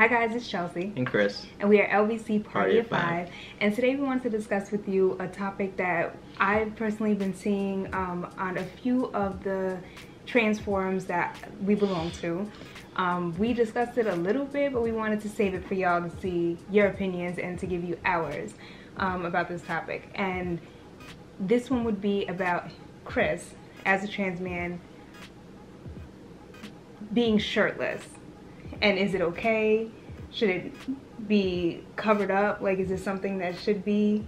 Hi guys, it's Chelsea. And Chris. And we are LVC Party of Five. And today we want to discuss with you a topic that I've personally been seeing on a few of the trans forums that we belong to. We discussed it a little bit, but we wanted to save it for y'all to see your opinions and to give you ours about this topic. And this one would be about Chris, as a trans man, being shirtless. And is it okay? Should it be covered up? Like, is this something that should be?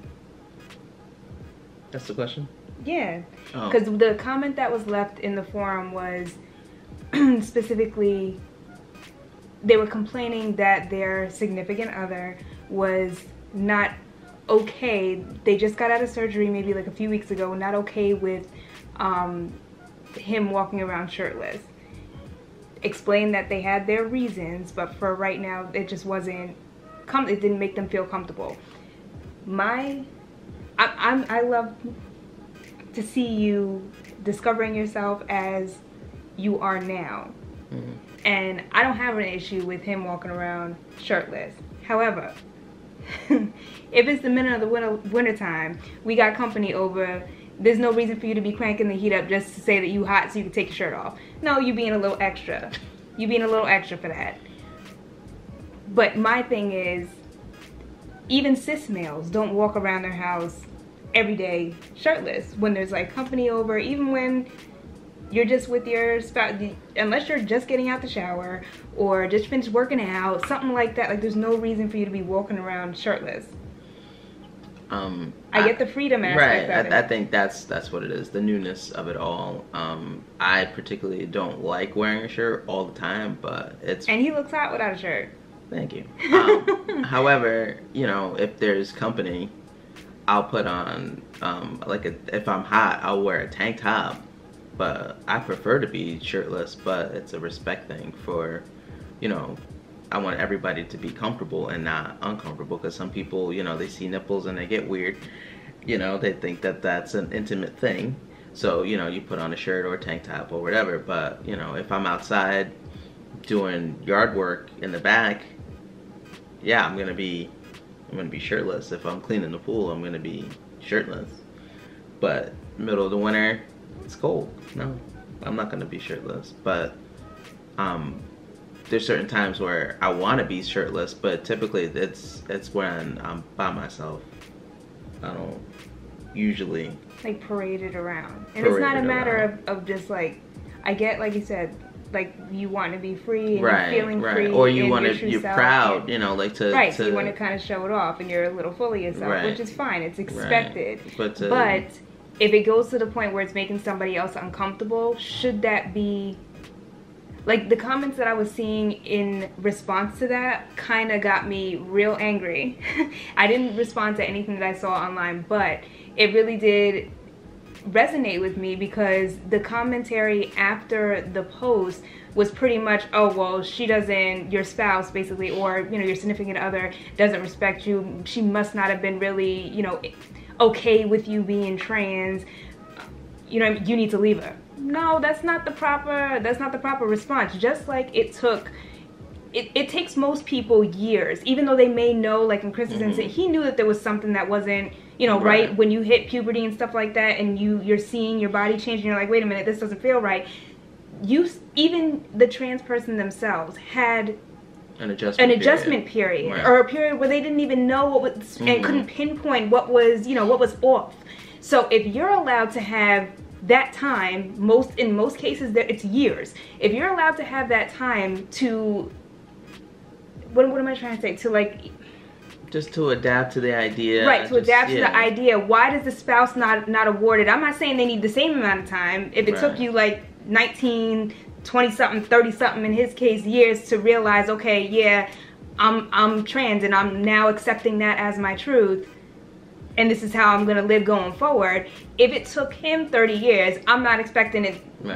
That's the question? Yeah. Because the comment that was left in the forum was specifically, they were complaining that their significant other was not okay. They just got out of surgery maybe like a few weeks ago, not okay with him walking around shirtless. Explained that they had their reasons, but for right now it just wasn't it didn't make them feel comfortable. I love to see you discovering yourself as you are now. And I don't have an issue with him walking around shirtless. However, if it's the middle of the winter time, we got company over, there's no reason for you to be cranking the heat up just to say that you hot so you can take your shirt off. No, you being a little extra. You being a little extra for that. But my thing is, even cis males don't walk around their house every day shirtless when there's like company over, even when you're just with your spouse, unless you're just getting out the shower or just finished working out, something like that. Like, there's no reason for you to be walking around shirtless. I get the freedom aspect of it. I think that's what it is, the newness of it all. I particularly don't like wearing a shirt all the time, but it's... And he looks hot without a shirt. Thank you. However, you know, if there's company, I'll put on, if I'm hot, I'll wear a tank top. But I prefer to be shirtless, but it's a respect thing for, you know, I want everybody to be comfortable and not uncomfortable, because some people, you know, they see nipples and they get weird. You know, they think that that's an intimate thing. So, you know, you put on a shirt or a tank top or whatever. But, you know, if I'm outside doing yard work in the back, yeah, I'm gonna be shirtless. If I'm cleaning the pool, I'm gonna be shirtless. But middle of the winter, it's cold. No, I'm not gonna be shirtless. But there's certain times where I want to be shirtless, but typically it's when I'm by myself. I don't usually like parade it around. And it's not a matter of just like, I get, like you said, like you want to be free and you're feeling free, or you're proud, you know, like to so you want to kind of show it off and you're a little full of yourself, which is fine, it's expected. But if it goes to the point where it's making somebody else uncomfortable, should that be... Like, the comments that I was seeing in response to that kind of got me real angry. I didn't respond to anything that I saw online, but it really did resonate with me, because the commentary after the post was pretty much, oh, well, she doesn't, your spouse basically, or, you know, your significant other doesn't respect you. She must not have been really, you know, okay with you being trans. You know, you need to leave her. No, that's not the proper response. Just like it takes most people years, even though they may know, like in Chris's instance, he knew that there was something that wasn't, you know, right when you hit puberty and stuff like that, and you're seeing your body change and you're like, wait a minute, this doesn't feel right. Even the trans person themselves had an adjustment period. Or a period where they didn't even know what was, and couldn't pinpoint what was, you know, what was off. So if you're allowed to have that time, in most cases it's years. If you're allowed to have that time to, what am I trying to say? To like, just to adapt to the idea. Right, to adapt to the idea. Why does the spouse not award it? I'm not saying they need the same amount of time. If it took you like 19, 20-something, 30-something, in his case, years to realize, okay, yeah, I'm trans and I'm now accepting that as my truth, and this is how I'm gonna live going forward. If it took him 30 years, I'm not expecting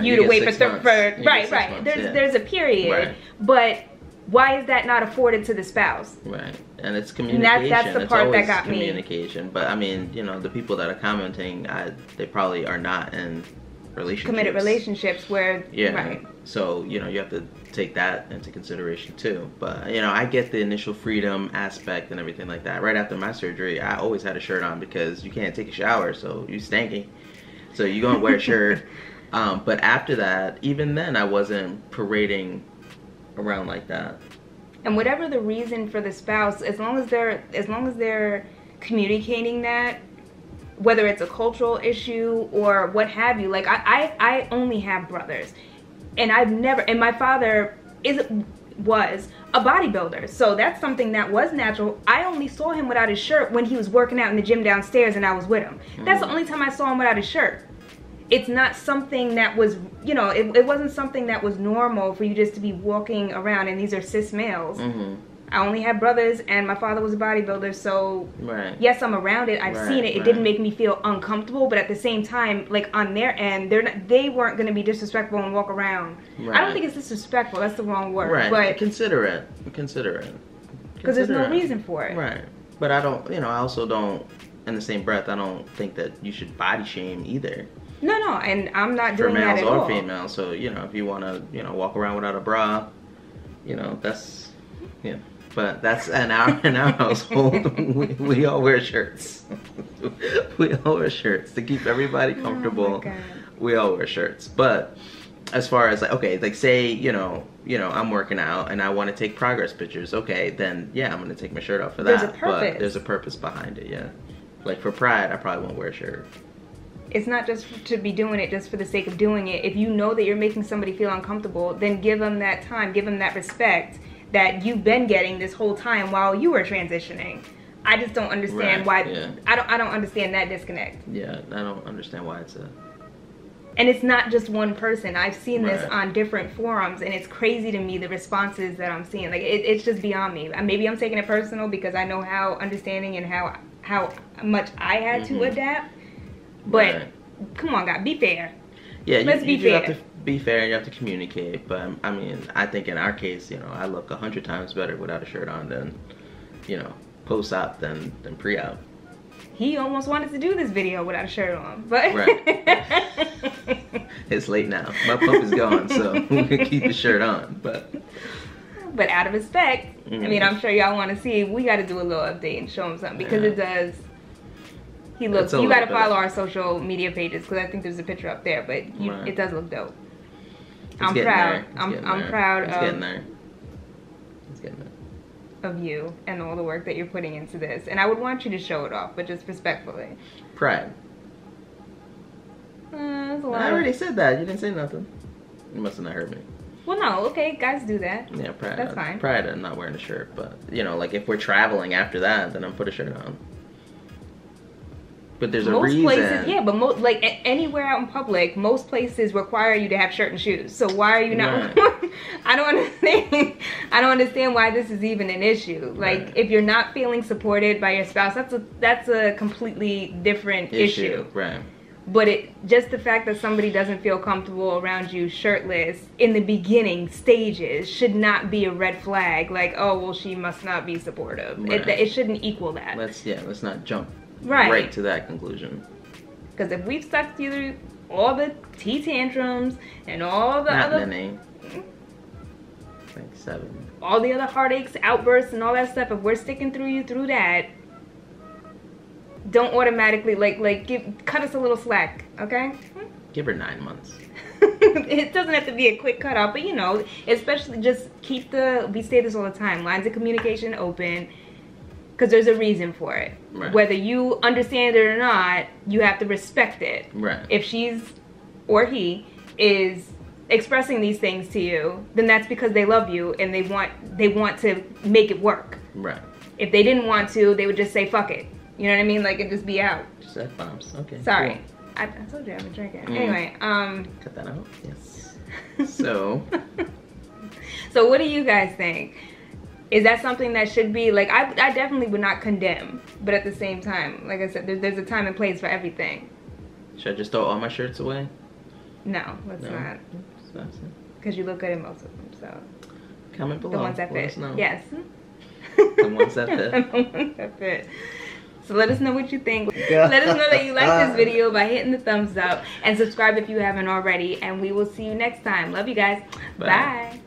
you to wait for There's a period, but why is that not afforded to the spouse? Right, and it's communication. And that's the part that got me. Communication, but I mean, you know, the people that are commenting, they probably are not in relationships where right. So you know, you have to take that into consideration too. But you know, I get the initial freedom aspect and everything like that. Right after my surgery, I always had a shirt on because you can't take a shower, so you stanky, so you gonna wear a shirt. But after that, even then, I wasn't parading around like that. And whatever the reason for the spouse, as long as they're communicating that, whether it's a cultural issue or what have you, like I only have brothers, and and my father was a bodybuilder, so that's something that was natural. I only saw him without his shirt when he was working out in the gym downstairs and I was with him. That's the only time I saw him without his shirt. It's not something that was, you know, it wasn't something that was normal for you just to be walking around, and these are cis males. I only have brothers, and my father was a bodybuilder, so yes, I'm around it. I've seen it. It didn't make me feel uncomfortable, but at the same time, like on their end, they weren't going to be disrespectful and walk around. I don't think it's disrespectful. That's the wrong word. But considerate. Because there's no reason for it. Right. But I don't, you know, I also don't, in the same breath, I don't think that you should body shame either. No, and I'm not doing that at all. For males or females, so, you know, if you want to, you know, walk around without a bra, you know, that's, yeah. But that's in our household, we all wear shirts. We all wear shirts to keep everybody comfortable. We all wear shirts. But as far as, like, okay, like, say, you know, I'm working out and I want to take progress pictures. Okay, then, yeah, I'm going to take my shirt off for that. There's a purpose. But there's a purpose behind it, yeah. Like, for pride, I probably won't wear a shirt. It's not just to be doing it just for the sake of doing it. If you know that you're making somebody feel uncomfortable, then give them that time, give them that respect that you've been getting this whole time while you were transitioning. I just don't understand why. Yeah. I don't understand that disconnect. Yeah, I don't understand why it's a. And it's not just one person. I've seen this on different forums, and it's crazy to me the responses that I'm seeing. Like it's just beyond me. Maybe I'm taking it personal because I know how understanding and how much I had to adapt. But come on, God, be fair. Yeah, let's be fair. You have to be fair, and you have to communicate. But I mean, I think in our case, you know, I look 100 times better without a shirt on than, you know, post-op than pre-op. He almost wanted to do this video without a shirt on, but it's late now. My pump is gone, so we can keep the shirt on. But out of respect, I mean, I'm sure y'all want to see. We got to do a little update and show him something because it does. He looks. You got to follow our social media pages because I think there's a picture up there, but it does look dope. I'm proud. I'm proud of. It's getting there. It's getting there. Of you and all the work that you're putting into this, and I would want you to show it off, but just respectfully. Pride. I already said that. You didn't say nothing. You must have not heard me. Well, no, okay, guys do that. Yeah, pride. That's fine. Pride of not wearing a shirt, but you know, like if we're traveling after that, then I'll put a shirt on. But there's a reason. Most places, yeah, but like anywhere out in public, most places require you to have shirt and shoes. So why are you not? I don't understand. I don't understand why this is even an issue. Like if you're not feeling supported by your spouse, that's a completely different issue. Right. But just the fact that somebody doesn't feel comfortable around you shirtless in the beginning stages should not be a red flag. Like, oh well, she must not be supportive. It shouldn't equal that. Let's not jump right to that conclusion. Because if we've stuck through all the tea tantrums and all the Not many. Like 7. All the other heartaches, outbursts, and all that stuff. If we're sticking through that, don't automatically cut us a little slack, okay? Give her 9 months. It doesn't have to be a quick cutoff, but you know, especially just we say this all the time, lines of communication open. Because there's a reason for it. Right. Whether you understand it or not, you have to respect it. Right. If she's or he is expressing these things to you, then that's because they love you and they want to make it work. Right. If they didn't want to, they would just say fuck it. You know what I mean? Like it just be out. Just F-bombs. Okay. Sorry. Cool. I told you I've been drinking. Anyway, cut that out. Yes. So what do you guys think? Is that something that should be, like, I definitely would not condemn, but at the same time, like I said, there's a time and place for everything. Should I just throw all my shirts away? No, let's not. Because you look good in most of them, so. Comment below. The ones that fit. Yes. The ones that fit. The ones that fit. So let us know what you think. Let us know that you like this video by hitting the thumbs up, and subscribe if you haven't already, and we will see you next time. Love you guys. Bye.